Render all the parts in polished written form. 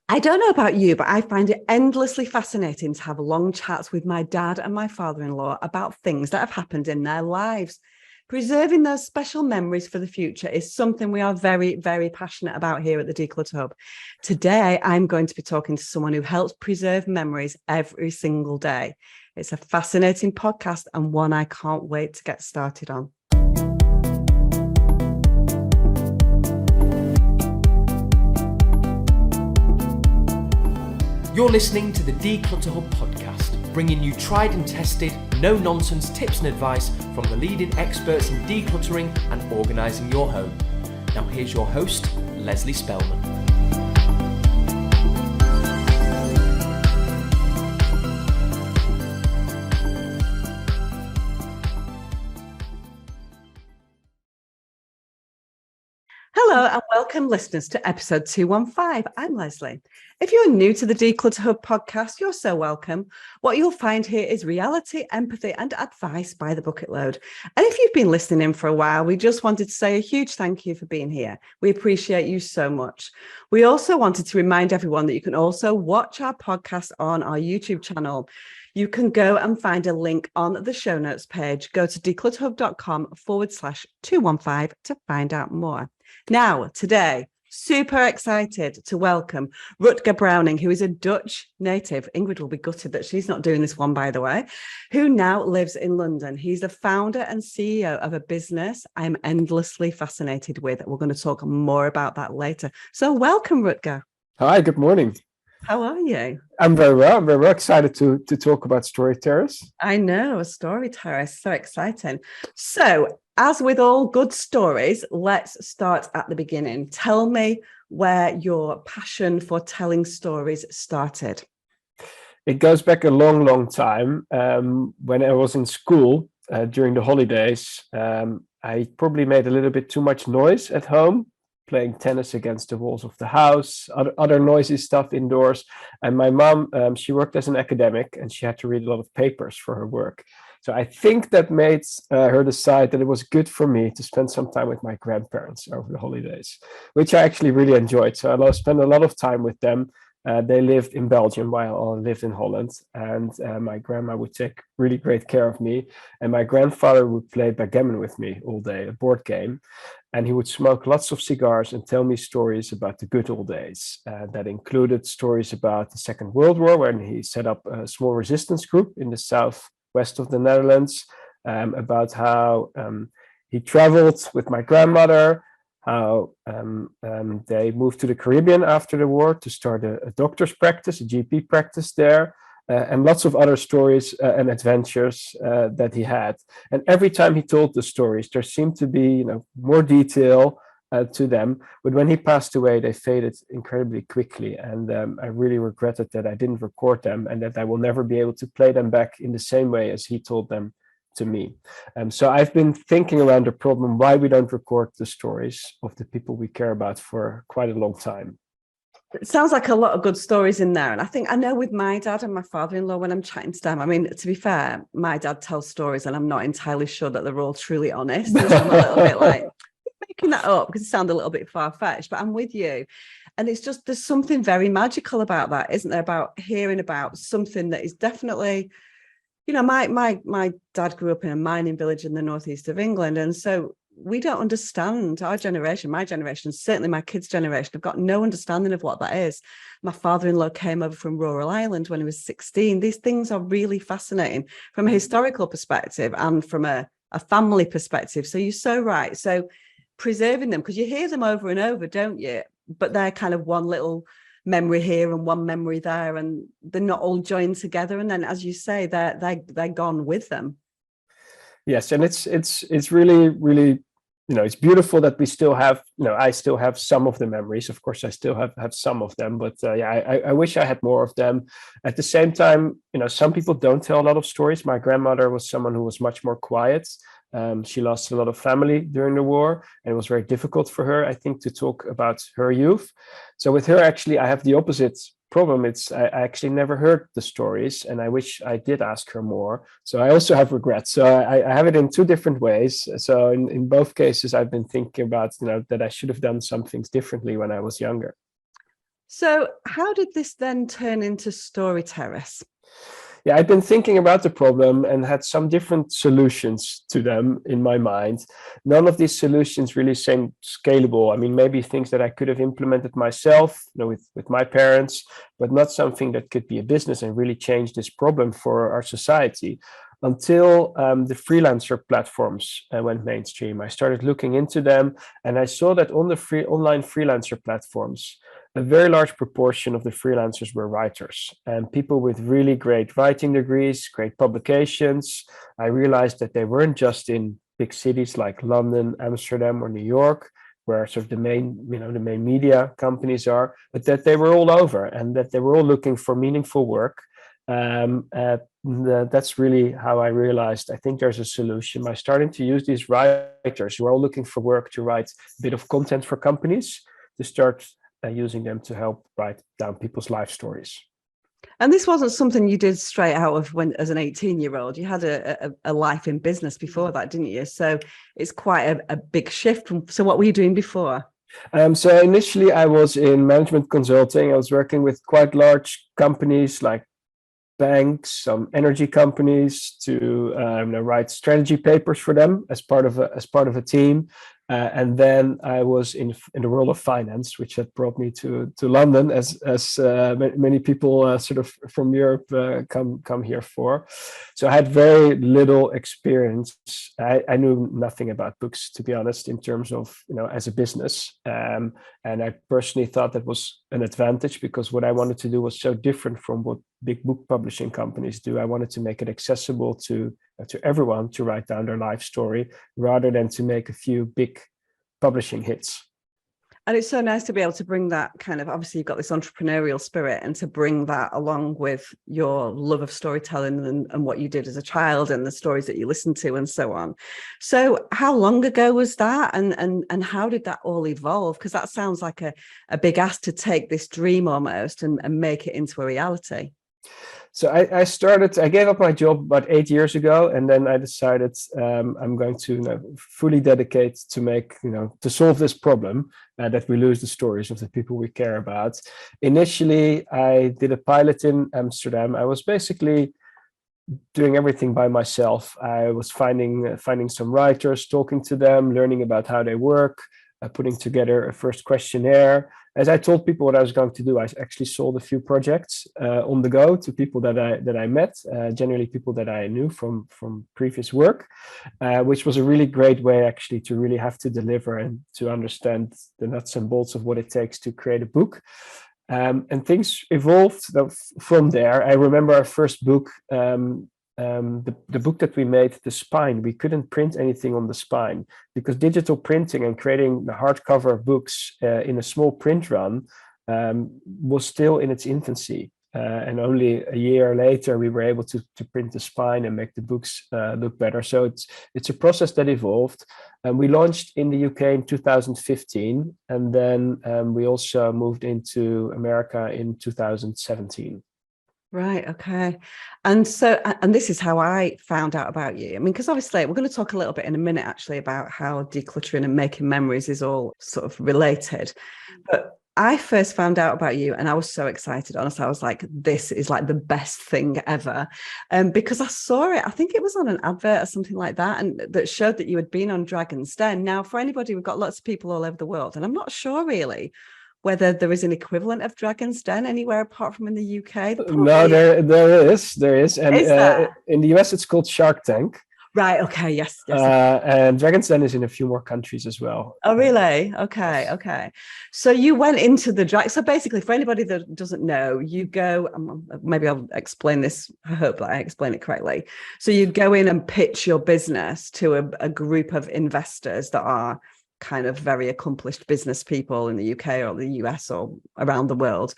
I don't know about you, but I find it endlessly fascinating to have long chats with my dad and my father-in-law about things that have happened in their lives. Preserving those special memories for the future is something we are very, very passionate about here at the Declutter Hub. Today, I'm going to be talking to someone who helps preserve memories every single day. It's a fascinating podcast and one I can't wait to get started on. You're listening to the Declutter Hub podcast, bringing you tried and tested, no-nonsense tips and advice from the leading experts in decluttering and organising your home. Now here's your host, Leslie Spellman. Hello and welcome listeners to episode 215. I'm Leslie. If you're new to the Declutter Hub podcast, you're so welcome. What you'll find here is reality, empathy and advice by the bucket load. And if you've been listening in for a while, we just wanted to say a huge thank you for being here. We appreciate you so much. We also wanted to remind everyone that you can also watch our podcast on our YouTube channel. You can go and find a link on the show notes page. Go to declutterhub.com/215 to find out more. Now, today, super excited to welcome Rutger Browning, who is a Dutch native. Ingrid will be gutted that she's not doing this one, by the way, who now lives in London. He's the founder and CEO of a business I'm endlessly fascinated with. We're going to talk more about that later. So welcome, Rutger. Hi, good morning. How are you? I'm very well. I'm very well excited to talk about Story Terrace. I know, Story Terrace, so exciting. So, as with all good stories, let's start at the beginning. Tell me where your passion for telling stories started. It goes back a long, long time. When I was in school during the holidays, I probably made a little bit too much noise at home, playing tennis against the walls of the house, other noisy stuff indoors. And my mom, she worked as an academic and she had to read a lot of papers for her work. So I think that made her decide that it was good for me to spend some time with my grandparents over the holidays, which I actually really enjoyed. So I spent a lot of time with them. They lived in Belgium while I lived in Holland, and my grandma would take really great care of me. And my grandfather would play backgammon with me all day, a board game. And he would smoke lots of cigars and tell me stories about the good old days. That included stories about the Second World War, when he set up a small resistance group in the southwest of the Netherlands, about how he traveled with my grandmother, how they moved to the Caribbean after the war to start a doctor's practice, a GP practice there, and lots of other stories and adventures that he had. And every time he told the stories, there seemed to be more detail to them. But when he passed away, they faded incredibly quickly. And I really regretted that I didn't record them and that I will never be able to play them back in the same way as he told them to me. So I've been thinking around the problem why we don't record the stories of the people we care about for quite a long time. It sounds like a lot of good stories in there. And I know with my dad and my father-in-law, when I'm chatting to them, I mean, to be fair, my dad tells stories and I'm not entirely sure that they're all truly honest. I'm a little bit like making that up because it sounds a little bit far-fetched, but I'm with you. And it's just, there's something very magical about that, isn't there? About hearing about something that is definitely, my dad grew up in a mining village in the northeast of England. And so we don't understand, our generation, my generation, certainly my kids' generation, have got no understanding of what that is. My father-in-law came over from rural Ireland when he was 16. These things are really fascinating from a historical perspective and from a family perspective. So you're so right. So preserving them, because you hear them over and over, don't you? But they're kind of one little memory here and one memory there, and they're not all joined together. And then, as you say, they're gone with them. Yes, and it's really, really, it's beautiful that we still have, I still have some of the memories. Of course, I still have some of them, but I wish I had more of them. At the same time, some people don't tell a lot of stories. My grandmother was someone who was much more quiet. She lost a lot of family during the war, and it was very difficult for her, I think, to talk about her youth. So with her, actually, I have the opposite problem. I actually never heard the stories, and I wish I did ask her more. So I also have regrets. So I have it in two different ways. So in both cases, I've been thinking about, that I should have done some things differently when I was younger. So how did this then turn into Story Terrace? Yeah, I've been thinking about the problem and had some different solutions to them in my mind. None of these solutions really seemed scalable. I mean, maybe things that I could have implemented myself, with my parents, but not something that could be a business and really change this problem for our society. Until the freelancer platforms went mainstream, I started looking into them, and I saw that on the free online freelancer platforms, a very large proportion of the freelancers were writers and people with really great writing degrees, great publications. I realized that they weren't just in big cities like London, Amsterdam, or New York, where sort of the main media companies are, but that they were all over and that they were all looking for meaningful work. That's really how I realized I think there's a solution by starting to use these writers who are all looking for work to write a bit of content for companies to start using them to help write down people's life stories. And this wasn't something you did straight out of when, as an 18-year-old, you had a life in business before that, didn't you? So it's quite a big shift. So what were you doing before? So initially I was in management consulting. I was working with quite large companies like banks, some energy companies to write strategy papers for them as part of a team. And then I was in the world of finance, which had brought me to London, as many people sort of from Europe come here for. So I had very little experience. I knew nothing about books, to be honest, in terms of as a business. And I personally thought that was an advantage because what I wanted to do was so different from what big book publishing companies do. I wanted to make it accessible to everyone to write down their life story rather than to make a few big publishing hits. And it's so nice to be able to bring that kind of, obviously you've got this entrepreneurial spirit, and to bring that along with your love of storytelling and what you did as a child and the stories that you listened to and so on. So how long ago was that, and how did that all evolve? Because that sounds like a big ask to take this dream almost and make it into a reality. So I gave up my job about 8 years ago, and then I decided I'm going to fully dedicate to solve this problem that we lose the stories of the people we care about. Initially, I did a pilot in Amsterdam. I was basically doing everything by myself. I was finding some writers, talking to them, learning about how they work, putting together a first questionnaire. As I told people what I was going to do, I actually sold a few projects on the go to people that I met, generally people that I knew from previous work, which was a really great way actually to really have to deliver and to understand the nuts and bolts of what it takes to create a book. And things evolved from there. I remember our first book, the book that we made, the spine, we couldn't print anything on the spine because digital printing and creating the hardcover books in a small print run was still in its infancy. And only a year later, we were able to print the spine and make the books look better. So it's a process that evolved. And we launched in the UK in 2015. And then we also moved into America in 2017. Right. Okay. And so, and this is how I found out about you. I mean, because obviously we're going to talk a little bit in a minute, actually, about how decluttering and making memories is all sort of related. But I first found out about you and I was so excited. Honestly, I was like, this is like the best thing ever. Because I saw it, I think it was on an advert or something like that, and that showed that you had been on Dragon's Den. Now, for anybody, we've got lots of people all over the world, and I'm not sure really whether there is an equivalent of Dragon's Den anywhere apart from in the UK. No, there is. And is in the US, it's called Shark Tank. Right. Okay. Yes. And Dragon's Den is in a few more countries as well. Oh, really? Okay. Yes. Okay. So you went into the drag. So basically, for anybody that doesn't know, you go, maybe I'll explain this. I hope that I explain it correctly. So you go in and pitch your business to a group of investors that are kind of very accomplished business people in the UK or the US or around the world.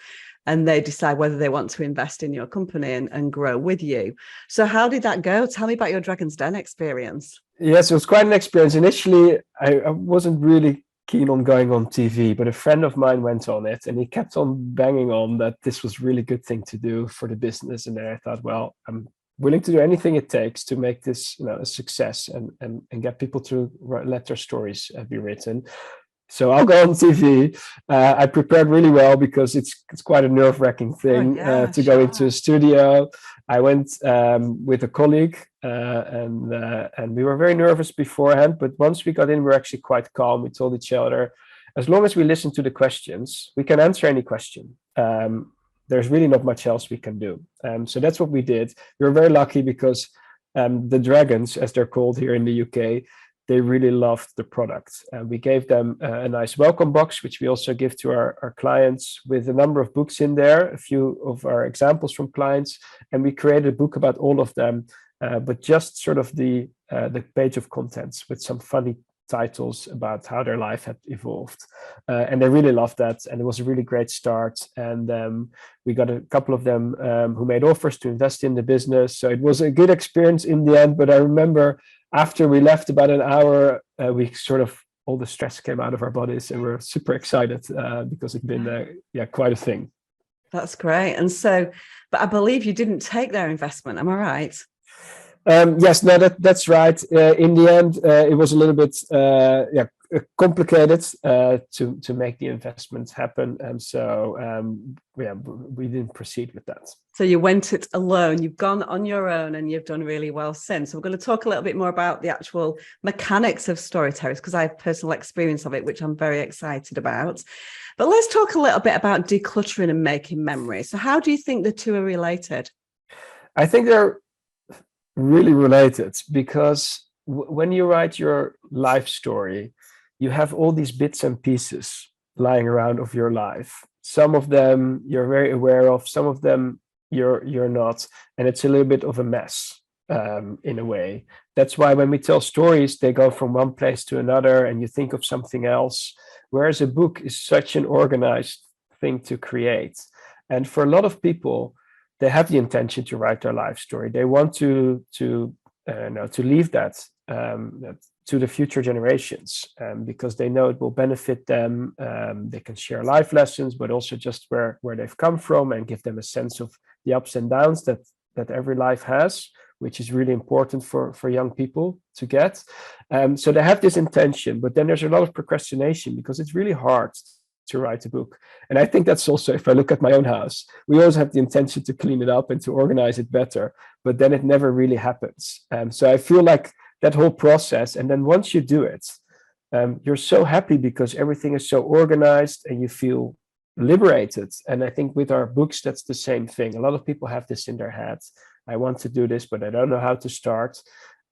And they decide whether they want to invest in your company and grow with you. So how did that go? Tell me about your Dragon's Den experience. Yes, it was quite an experience. Initially, I wasn't really keen on going on TV, but a friend of mine went on it and he kept on banging on that this was a really good thing to do for the business. And then I thought, well, I'm willing to do anything it takes to make this a success and get people to let their stories be written. So I'll go on TV. I prepared really well because it's quite a nerve-wracking thing to go into a studio. I went with a colleague and we were very nervous beforehand, but once we got in, we were actually quite calm. We told each other, as long as we listen to the questions, we can answer any question. There's really not much else we can do. So that's what we did. We were very lucky because the dragons, as they're called here in the UK, they really loved the product. We gave them a nice welcome box, which we also give to our clients with a number of books in there, a few of our examples from clients. And we created a book about all of them, but just sort of the page of contents with some funny titles about how their life had evolved. And they really loved that. And it was a really great start. And we got a couple of them who made offers to invest in the business. So it was a good experience in the end. But I remember after we left about an hour, we sort of, all the stress came out of our bodies and we're super excited because it's been quite a thing. That's great. And so, but I believe you didn't take their investment. Am I right? Yes, no, that's right. In the end, it was a little bit complicated to make the investment happen, and so we didn't proceed with that. So you went it alone. You've gone on your own, and you've done really well since. So we're going to talk a little bit more about the actual mechanics of Story Terrace because I have personal experience of it, which I'm very excited about. But let's talk a little bit about decluttering and making memories. So how do you think the two are related? I think they're really related because when you write your life story, you have all these bits and pieces lying around of your life. Some of them you're very aware of, some of them you're not, and it's a little bit of a mess in a way. That's why when we tell stories, they go from one place to another and you think of something else, whereas a book is such an organized thing to create. And for a lot of people, they have the intention to write their life story. They want to leave that to the future generations because they know it will benefit them. They can share life lessons, but also just where they've come from and give them a sense of the ups and downs that every life has, which is really important for young people to get. So they have this intention, but then there's a lot of procrastination because it's really hard to write a book. And I think that's also, if I look at my own house, we always have the intention to clean it up and to organize it better, but then it never really happens. So I feel like that whole process, and then once you do it, you're so happy because everything is so organized and you feel liberated. And I think with our books, that's the same thing. A lot of people have this in their heads. I want to do this, but I don't know how to start.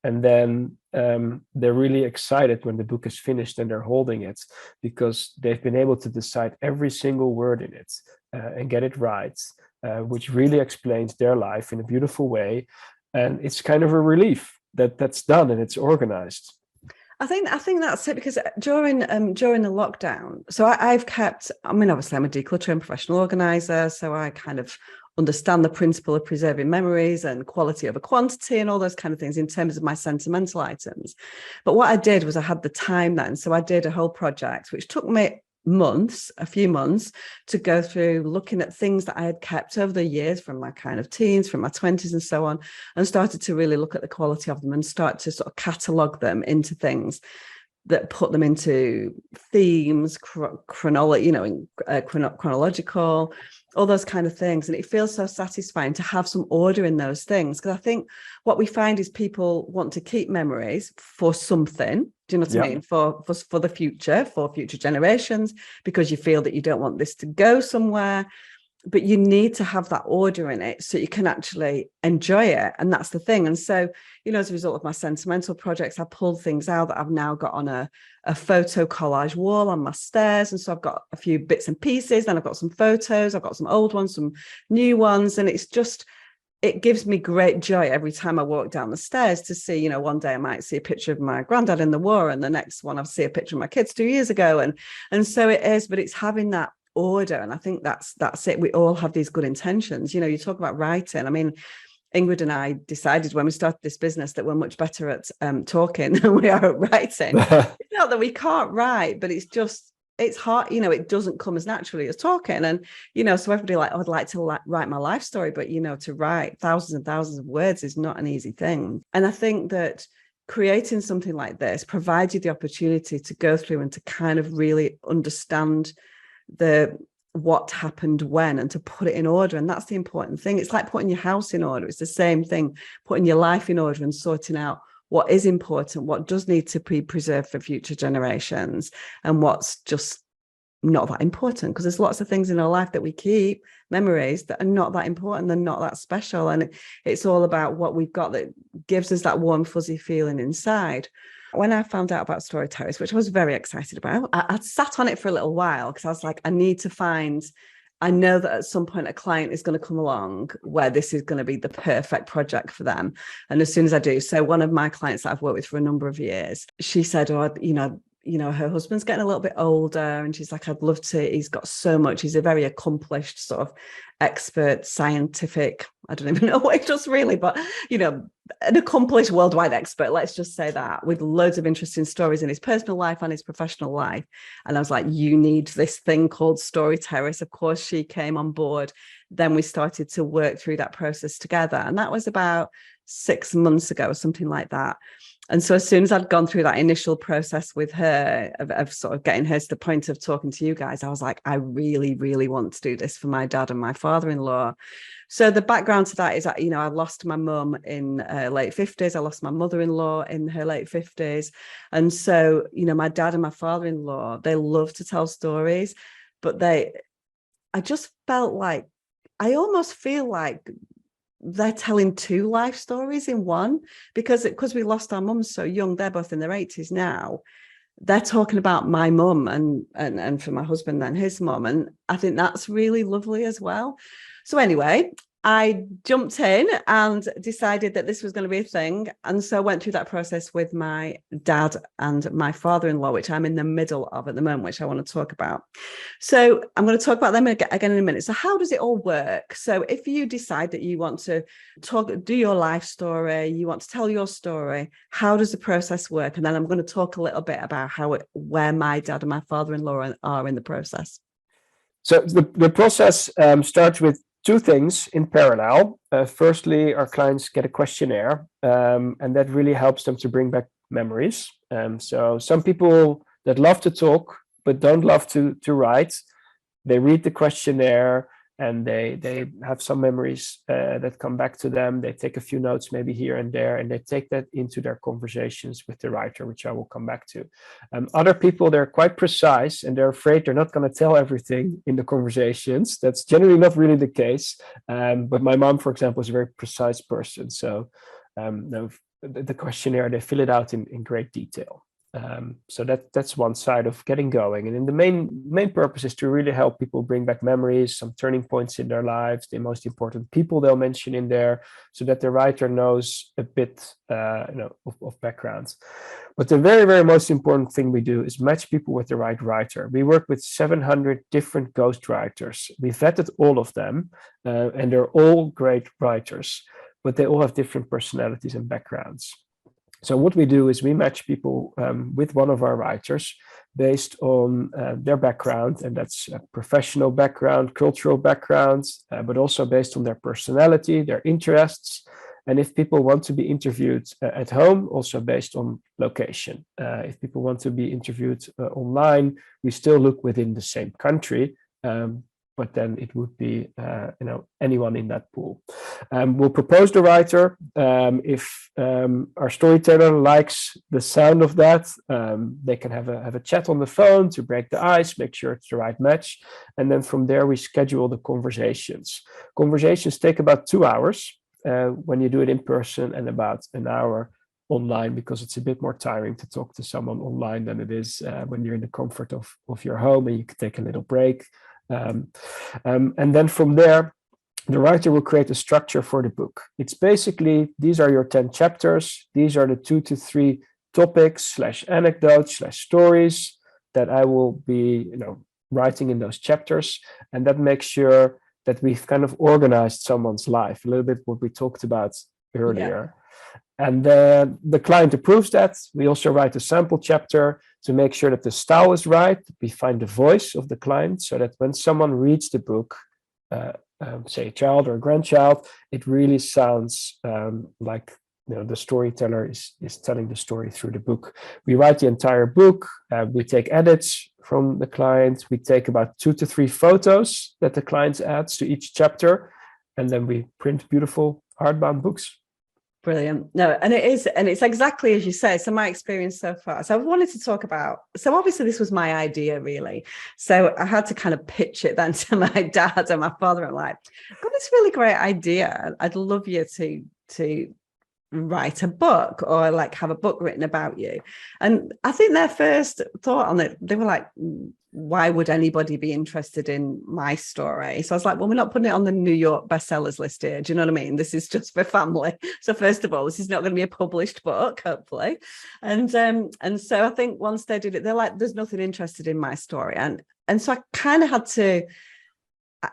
And then they're really excited when the book is finished and they're holding it because they've been able to decide every single word in it and get it right, which really explains their life in a beautiful way. And it's kind of a relief that that's done and it's organized. I think that's it because during the lockdown, so I've kept, I mean, obviously I'm a declutter and professional organizer, so I kind of understand the principle of preserving memories and quality over quantity and all those kind of things in terms of my sentimental items. But what I did was I had the time then. So I did a whole project, which took me a few months to go through looking at things that I had kept over the years from my kind of teens, from my 20s and so on, and started to really look at the quality of them and start to sort of catalogue them into things that put them into themes, chronological, all those kind of things. And it feels so satisfying to have some order in those things. Because I think what we find is people want to keep memories for something. Do you know what I mean? For the future, for future generations, because you feel that you don't want this to go somewhere. But you need to have that order in it so you can actually enjoy it. And that's the thing. And so, as a result of my sentimental projects, I pulled things out that I've now got on a photo collage wall on my stairs. And so I've got a few bits and pieces. Then I've got some photos. I've got some old ones, some new ones. And it gives me great joy every time I walk down the stairs to see, one day I might see a picture of my granddad in the war. And the next one I'll see a picture of my kids 2 years ago. And so it is, but it's having that order. And I think that's it. We all have these good intentions. You talk about writing. I mean, Ingrid and I decided when we started this business that we're much better at talking than we are at writing. It's not that we can't write, but it's hard. It doesn't come as naturally as talking. And, so everybody I'd like to write my life story, but, to write thousands and thousands of words is not an easy thing. And I think that creating something like this provides you the opportunity to go through and to kind of really understand what happened when, and to put it in order. And that's the important thing. It's like putting your house in order. It's the same thing, putting your life in order and sorting out what is important, what does need to be preserved for future generations, and what's just not that important, because there's lots of things in our life that we keep, memories that are not that important, they're not that special, and it's all about what we've got that gives us that warm fuzzy feeling inside. When I found out about Story Terrace, which I was very excited about, I sat on it for a little while, because I was like, I know that at some point a client is going to come along where this is going to be the perfect project for them. And as soon as I do, so one of my clients that I've worked with for a number of years, she said, her husband's getting a little bit older, and she's like, I'd love to, he's got so much, he's a very accomplished sort of expert, scientific, I don't even know what he does really, but an accomplished worldwide expert, let's just say that, with loads of interesting stories in his personal life and his professional life. And I was like, you need this thing called Story Terrace. Of course, she came on board. Then we started to work through that process together, and that was about 6 months ago or something like that. And so as soon as I'd gone through that initial process with her of sort of getting her to the point of talking to you guys, I was like, I really, really want to do this for my dad and my father-in-law. So the background to that is that, I lost my mum in her late 50s. I lost my mother-in-law in her late 50s. And so, my dad and my father-in-law, they love to tell stories, but I just felt like, I almost feel like they're telling two life stories in one, because we lost our mums so young. They're both in their 80s now. They're talking about my mum and for my husband and his mum, and I think that's really lovely as well. So anyway, I jumped in and decided that this was going to be a thing. And so I went through that process with my dad and my father-in-law, which I'm in the middle of at the moment, which I want to talk about. So I'm going to talk about them again in a minute. So how does it all work? So if you decide that you want to do your life story, you want to tell your story, how does the process work? And then I'm going to talk a little bit about where my dad and my father-in-law are in the process. So the process starts with two things in parallel. Firstly, our clients get a questionnaire, and that really helps them to bring back memories. So some people that love to talk but don't love to write, they read the questionnaire and they have some memories that come back to them. They take a few notes maybe here and there, and they take that into their conversations with the writer, which I will come back to. Other people, they're quite precise and they're afraid they're not going to tell everything in the conversations. That's generally not really the case. But my mom, for example, is a very precise person. So the questionnaire, they fill it out in great detail. So that's one side of getting going. And then the main purpose is to really help people bring back memories, some turning points in their lives, the most important people they'll mention in there, so that the writer knows a bit of backgrounds. But the very, very most important thing we do is match people with the right writer. We work with 700 different ghostwriters. We vetted all of them, and they're all great writers, but they all have different personalities and backgrounds. So what we do is we match people with one of our writers based on their background, and that's a professional background, cultural backgrounds, but also based on their personality, their interests. And if people want to be interviewed at home, also based on location. If people want to be interviewed online, we still look within the same country, but then it would be anyone in that pool. We'll propose the writer. If our storyteller likes the sound of that, they can have a chat on the phone to break the ice, make sure it's the right match. And then from there, we schedule the conversations. Conversations take about 2 hours when you do it in person, and about an hour online, because it's a bit more tiring to talk to someone online than it is when you're in the comfort of your home and you can take a little break. And then from there, the writer will create a structure for the book. It's basically, these are your 10 chapters. These are the 2 to 3 topics / anecdotes / stories that I will be, writing in those chapters. And that makes sure that we've kind of organized someone's life, a little bit what we talked about earlier. Yeah. And the client approves that. We also write a sample chapter to make sure that the style is right. We find the voice of the client so that when someone reads the book, say a child or a grandchild, it really sounds like the storyteller is telling the story through the book. We write the entire book. We take edits from the client. We take about 2 to 3 photos that the client adds to each chapter, and then we print beautiful hardbound books. Brilliant. No, and it's exactly as you say. So my experience so far. So I wanted to talk about, so obviously this was my idea really. So I had to kind of pitch it then to my dad and my father. I'm like, I've got this really great idea. I'd love you to write a book or like have a book written about you. And I think their first thought on it, they were like, why would anybody be interested in my story? So I was like, well, we're not putting it on the New York bestsellers list here. Do you know what I mean? This is just for family. So first of all, this is not going to be a published book, hopefully. And so I think once they did it, they're like, there's nothing interested in my story. And so I kind of had to,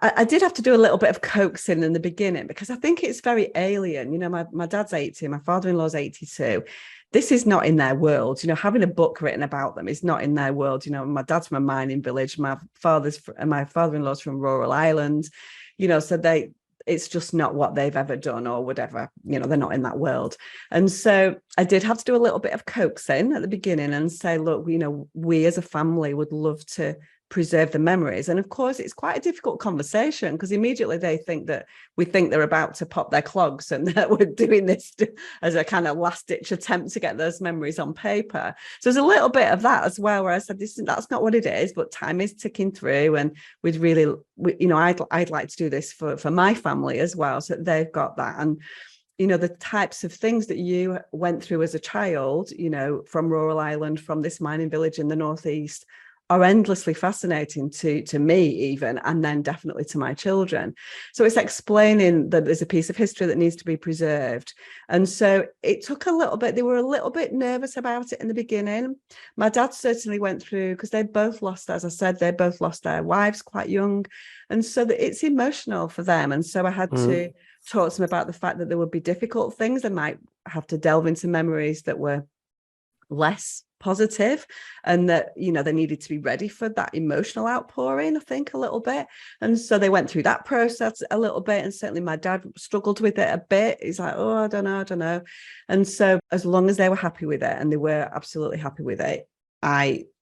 I did have to do a little bit of coaxing in the beginning because I think it's very alien. You know, my dad's 80, my father-in-law's 82. This is not in their world. You know, having a book written about them is not in their world. You know, my dad's from a mining village. My father-in-law's from rural Ireland. You know, so it's just not what they've ever done or whatever. You know, they're not in that world. And so I did have to do a little bit of coaxing at the beginning and say, look, you know, we as a family would love to preserve the memories. And of course, it's quite a difficult conversation because immediately they think that we think they're about to pop their clogs and that we're doing this as a kind of last ditch attempt to get those memories on paper. So there's a little bit of that as well, where I said, that's not what it is, but time is ticking through. And we'd really, you know, I'd like to do this for my family as well. So they've got that. And you know, the types of things that you went through as a child, you know, from rural Ireland, from this mining village in the northeast, are endlessly fascinating to me even, and then definitely to my children. So it's explaining that there's a piece of history that needs to be preserved. And so it took a little bit, they were a little bit nervous about it in the beginning. My dad certainly went through, because they both lost, as I said, they both lost their wives quite young. And so it's emotional for them. And so I had to talk to them about the fact that there would be difficult things. They might have to delve into memories that were less positive, and that, you know, they needed to be ready for that emotional outpouring, I think, a little bit. And so they went through that process a little bit, and certainly my dad struggled with it a bit. He's like, oh, I don't know. And so as long as they were happy with it, and they were absolutely happy with it,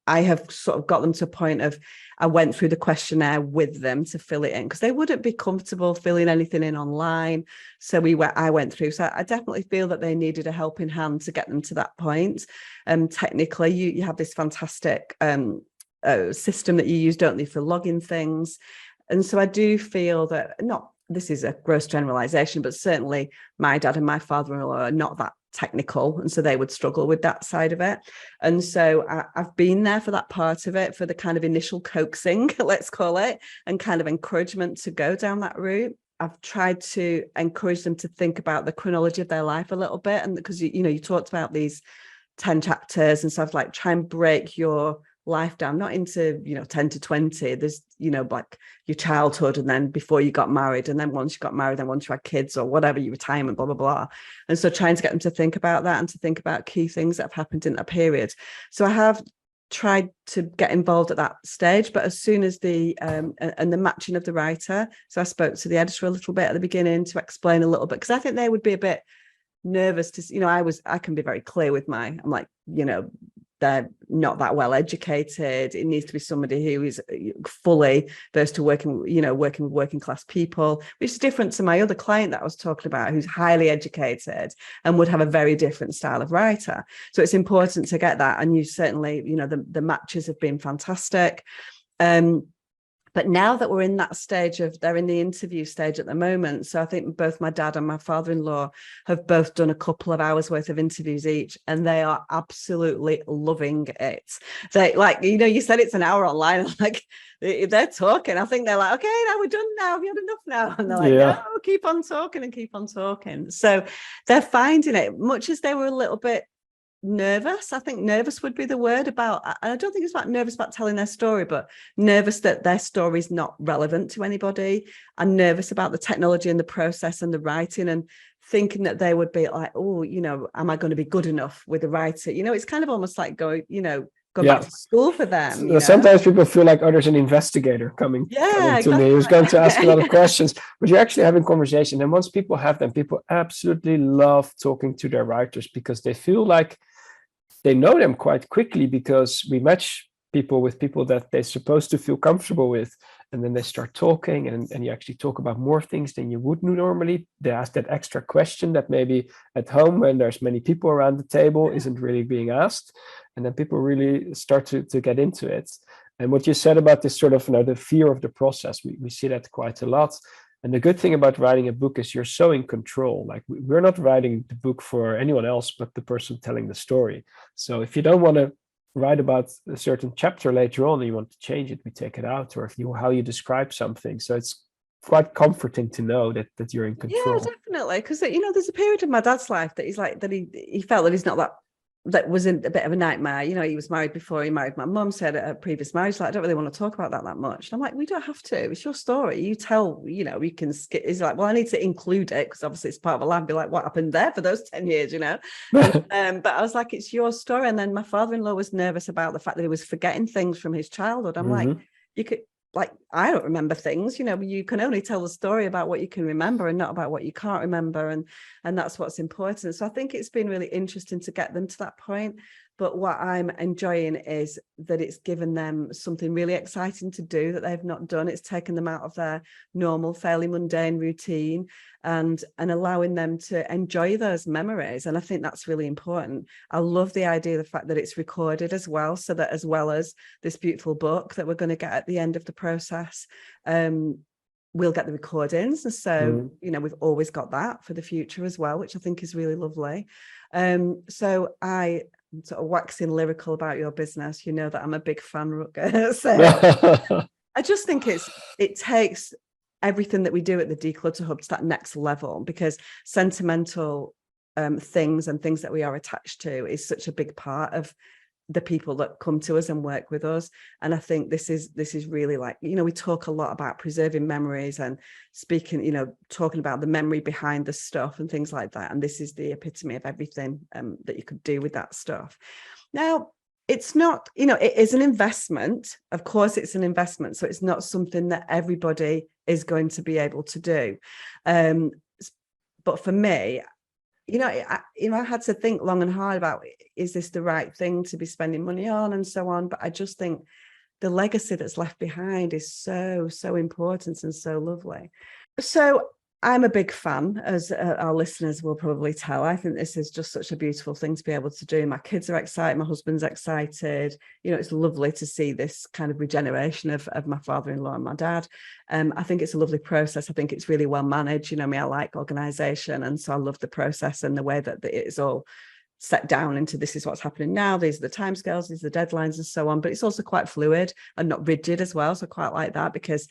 I have sort of got them to a point of, I went through the questionnaire with them to fill it in, because they wouldn't be comfortable filling anything in online. So I went through. So I definitely feel that they needed a helping hand to get them to that point. Technically, you have this fantastic system that you use, don't you, for logging things. And so I do feel that, this is a gross generalization, but certainly my dad and my father-in-law are not that technical, and so they would struggle with that side of it. And so I've been there for that part of it, for the kind of initial coaxing, let's call it, and kind of encouragement to go down that route. I've tried to encourage them to think about the chronology of their life a little bit, and because you talked about these 10 chapters and stuff, like try and break your life down, not into 10 to 20. There's like your childhood, and then before you got married, and then once you got married, then once you had kids or whatever, your retirement, blah blah blah. And so trying to get them to think about that, and to think about key things that have happened in that period. So I have tried to get involved at that stage, but as soon as the matching of the writer, so I spoke to the editor a little bit at the beginning to explain a little bit, because I think they would be a bit nervous to, I can be very clear with I'm like, they're not that well educated. It needs to be somebody who is fully versed to working with working class people, which is different to my other client that I was talking about, who's highly educated and would have a very different style of writer. So it's important to get that. And you certainly, the matches have been fantastic. But now that we're in that stage they're in the interview stage at the moment. So I think both my dad and my father-in-law have both done a couple of hours worth of interviews each, and they are absolutely loving it. They you said it's an hour online. Like they're talking. I think they're like, okay, now we're done now. Have you had enough now? And they're like, no, keep on talking and keep on talking. So they're finding it, much as they were a little bit nervous. I think nervous would be the word about, I don't think it's about nervous about telling their story, but nervous that their story is not relevant to anybody, and nervous about the technology and the process and the writing, and thinking that they would be like, oh, am I going to be good enough with the writing? It's kind of almost like going, gone back to school for them. You know? Sometimes people feel like, oh, there's an investigator coming to me who's going to ask a lot of questions, but you're actually having conversation. And once people have them, people absolutely love talking to their writers because they feel like they know them quite quickly, because we match people with people that they're supposed to feel comfortable with. And then they start talking, and you actually talk about more things than you would normally. They ask that extra question that maybe at home, when there's many people around the table, isn't really being asked. And then people really start to get into it. And what you said about this sort of, the fear of the process, we see that quite a lot. And the good thing about writing a book is you're so in control. Like, we're not writing the book for anyone else but the person telling the story. So if you don't want to write about a certain chapter later on and you want to change it, we take it out, or how you describe something. So it's quite comforting to know that you're in control. Yeah, definitely. Because there's a period of my dad's life that he's like, that he felt that he's not that was a bit of a nightmare. He was married before he married my mum, said at a previous marriage, like, I don't really want to talk about that much. And I'm like, we don't have to. It's your story. You tell, we can skip. He's like, well, I need to include it because obviously it's part of a life. Be like, what happened there for those 10 years, But I was like, it's your story. And then my father-in-law was nervous about the fact that he was forgetting things from his childhood. I'm like, you could, like, I don't remember things, you can only tell the story about what you can remember and not about what you can't remember. And that's what's important. So I think it's been really interesting to get them to that point. But what I'm enjoying is that it's given them something really exciting to do that they've not done. It's taken them out of their normal, fairly mundane routine and allowing them to enjoy those memories. And I think that's really important. I love the idea of the fact that it's recorded as well, so that as well as this beautiful book that we're going to get at the end of the process, we'll get the recordings. And so, we've always got that for the future as well, which I think is really lovely. So I sort of waxing lyrical about your business, that I'm a big fan, Rutger. So I just think it takes everything that we do at the Declutter Hub to that next level, because sentimental things and things that we are attached to is such a big part of the people that come to us and work with us. And I think this is really like, we talk a lot about preserving memories and speaking, talking about the memory behind the stuff and things like that. And this is the epitome of everything that you could do with that stuff. Now, it's not, it is an investment. Of course, it's an investment. So it's not something that everybody is going to be able to do. But for me, I had to think long and hard about, is this the right thing to be spending money on and so on? But I just think the legacy that's left behind is so, so important and so lovely. So I'm a big fan, as our listeners will probably tell. I think this is just such a beautiful thing to be able to do. My kids are excited. My husband's excited. It's lovely to see this kind of regeneration of my father-in-law and my dad. I think it's a lovely process. I think it's really well managed. I like organisation. And so I love the process and the way that it's all set down into, this is what's happening now. These are the timescales, these are the deadlines and so on. But it's also quite fluid and not rigid as well. So I quite like that because,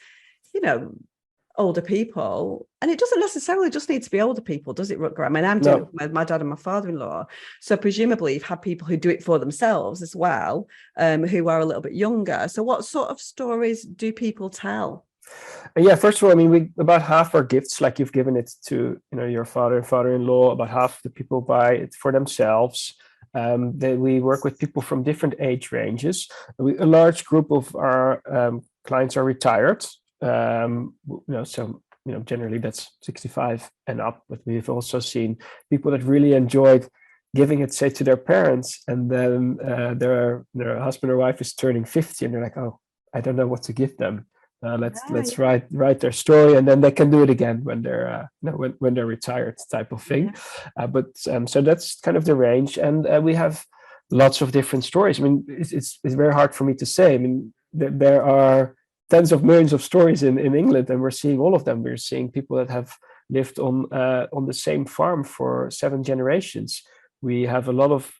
older people, and it doesn't necessarily just need to be older people, does it, Rutger? I mean, I'm doing it with my dad and my father-in-law, so presumably you've had people who do it for themselves as well, who are a little bit younger. So what sort of stories do people tell? Yeah, first of all, I mean, we about half our gifts, like you've given it to your father and father-in-law, about half the people buy it for themselves. We work with people from different age ranges. A large group of our clients are retired. So generally that's 65 and up, but we've also seen people that really enjoyed giving it, say, to their parents, and then their husband or wife is turning 50 and they're like, oh, I don't know what to give them. Let's write their story, and then they can do it again when they're when they're retired, type of thing. So that's kind of the range, and we have lots of different stories. I mean, it's very hard for me to say. I mean, there are tens of millions of stories in England, and we're seeing all of them. We're seeing people that have lived on the same farm for 7 generations. We have a lot of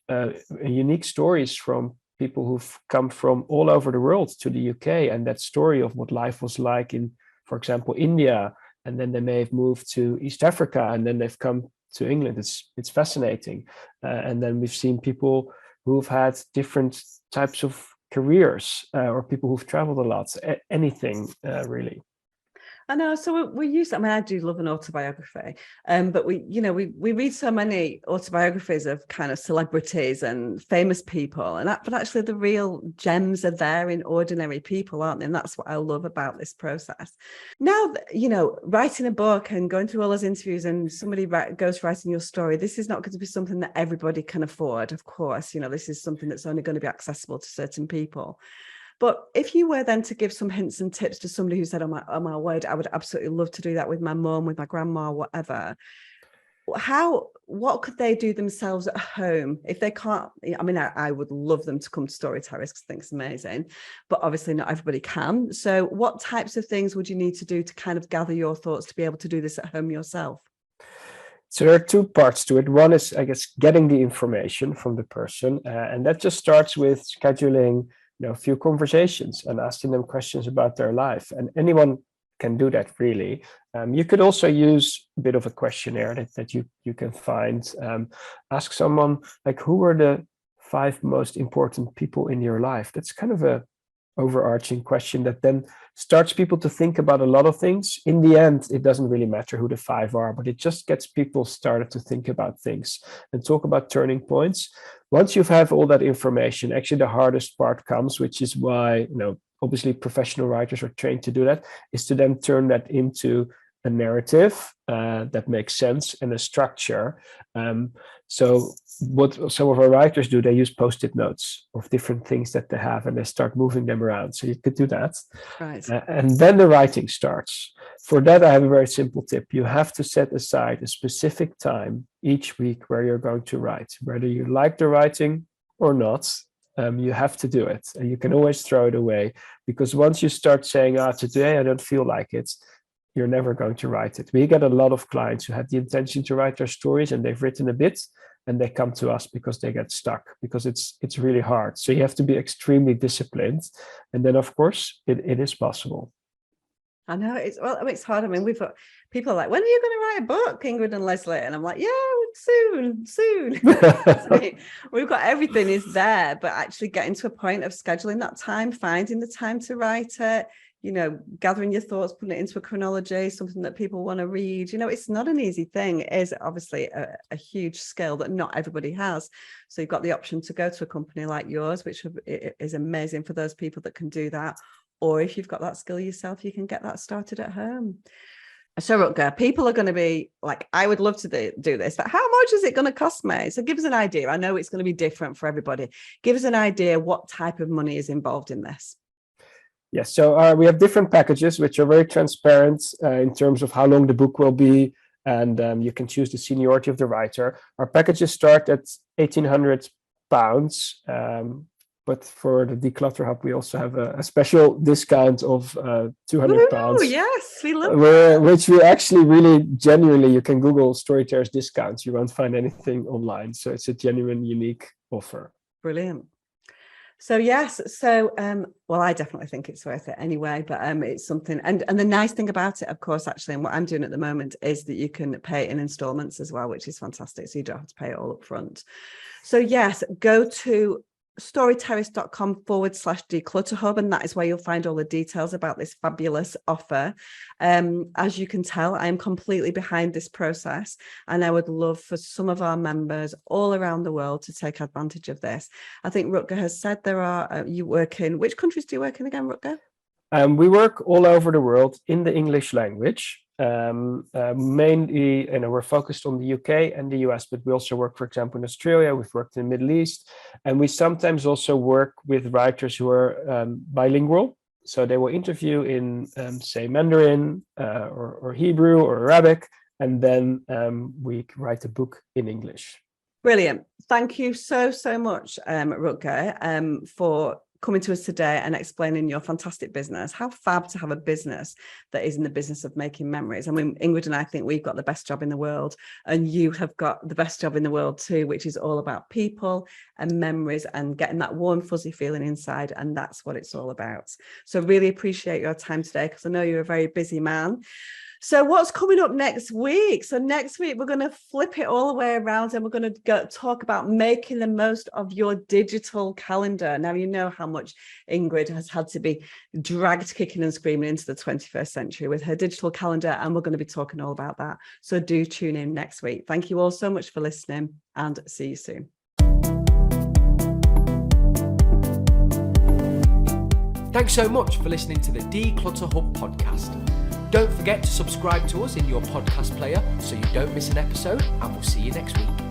unique stories from people who've come from all over the world to the UK, and that story of what life was like in, for example, India, and then they may have moved to East Africa, and then they've come to England. It's fascinating. And then we've seen people who've had different types of careers, or people who've traveled a lot, anything really. I know. So we use. I mean, I do love an autobiography, but we read so many autobiographies of kind of celebrities and famous people, but actually the real gems are there in ordinary people, aren't they? And that's what I love about this process. Now, writing a book and going through all those interviews, and somebody ghostwriting your story. This is not going to be something that everybody can afford. Of course, this is something that's only going to be accessible to certain people. But if you were then to give some hints and tips to somebody who said, oh my word, I would absolutely love to do that with my mum, with my grandma, whatever. What could they do themselves at home if they can't? I mean, I would love them to come to Story Terrace because I think it's amazing, but obviously not everybody can. So what types of things would you need to do to kind of gather your thoughts to be able to do this at home yourself? So there are two parts to it. One is, I guess, getting the information from the person, and that just starts with scheduling a few conversations and asking them questions about their life. And anyone can do that, really. You could also use a bit of a questionnaire that you can find. Ask someone, like, who are the 5 most important people in your life? That's kind of a overarching question that then starts people to think about a lot of things. In the end, it doesn't really matter who the 5 are, but it just gets people started to think about things and talk about turning points. Once you have all that information, actually the hardest part comes, which is why, obviously professional writers are trained to do that, is to then turn that into a narrative that makes sense and a structure. So what some of our writers do, they use Post-it notes of different things that they have, and they start moving them around. So you could do that. Right. And then the writing starts. For that, I have a very simple tip. You have to set aside a specific time each week where you're going to write. Whether you like the writing or not, you have to do it. And you can always throw it away, because once you start saying, today I don't feel like it, you're never going to write it. We get a lot of clients who have the intention to write their stories and they've written a bit and they come to us because they get stuck, because it's really hard. So you have to be extremely disciplined. And then, of course, it is possible. I know it's hard. I mean, we've got people are like, when are you going to write a book, Ingrid and Leslie? And I'm like, yeah, soon. So we've got everything is there, but actually getting to a point of scheduling that time, finding the time to write it, gathering your thoughts, putting it into a chronology, something that people want to read. It's not an easy thing. It is obviously a huge skill that not everybody has. So you've got the option to go to a company like yours, which is amazing for those people that can do that. Or if you've got that skill yourself, you can get that started at home. So Rutger, people are going to be like, I would love to do this, but how much is it going to cost me? So give us an idea. I know it's going to be different for everybody. Give us an idea what type of money is involved in this. Yes, so we have different packages, which are very transparent in terms of how long the book will be, and you can choose the seniority of the writer. Our packages start at £1,800, but for the Declutter Hub, we also have a special discount of £200. Oh, yes, we love that. Which we actually really genuinely, you can Google Story Terrace discounts. You won't find anything online. So it's a genuine, unique offer. Brilliant. So yes, so well, I definitely think it's worth it anyway, but it's something, and the nice thing about it, of course, actually, and what I'm doing at the moment is that you can pay it in installments as well, which is fantastic. So you don't have to pay it all up front. So yes, go to storyterrace.com/declutter hub, and that is where you'll find all the details about this fabulous offer. As you can tell, I am completely behind this process, and I would love for some of our members all around the world to take advantage of this. I think Rutger has said there are you work in, which countries do you work in again, Rutger? We work all over the world in the English language. Mainly, we're focused on the UK and the US, but we also work, for example, in Australia. We've worked in the Middle East, and we sometimes also work with writers who are bilingual. So they will interview in, say, Mandarin or Hebrew or Arabic, and then we write a book in English. Brilliant. Thank you so much, Rutger, for coming to us today and explaining your fantastic business. How fab to have a business that is in the business of making memories. I mean, Ingrid and I think we've got the best job in the world, and you have got the best job in the world too, which is all about people and memories and getting that warm, fuzzy feeling inside. And that's what it's all about. So really appreciate your time today, because I know you're a very busy man. So what's coming up next week? So next week, we're going to flip it all the way around and we're going to talk about making the most of your digital calendar. Now, you know how much Ingrid has had to be dragged kicking and screaming into the 21st century with her digital calendar. And we're going to be talking all about that. So do tune in next week. Thank you all so much for listening and see you soon. Thanks so much for listening to the Declutter Hub podcast. Don't forget to subscribe to us in your podcast player so you don't miss an episode, and we'll see you next week.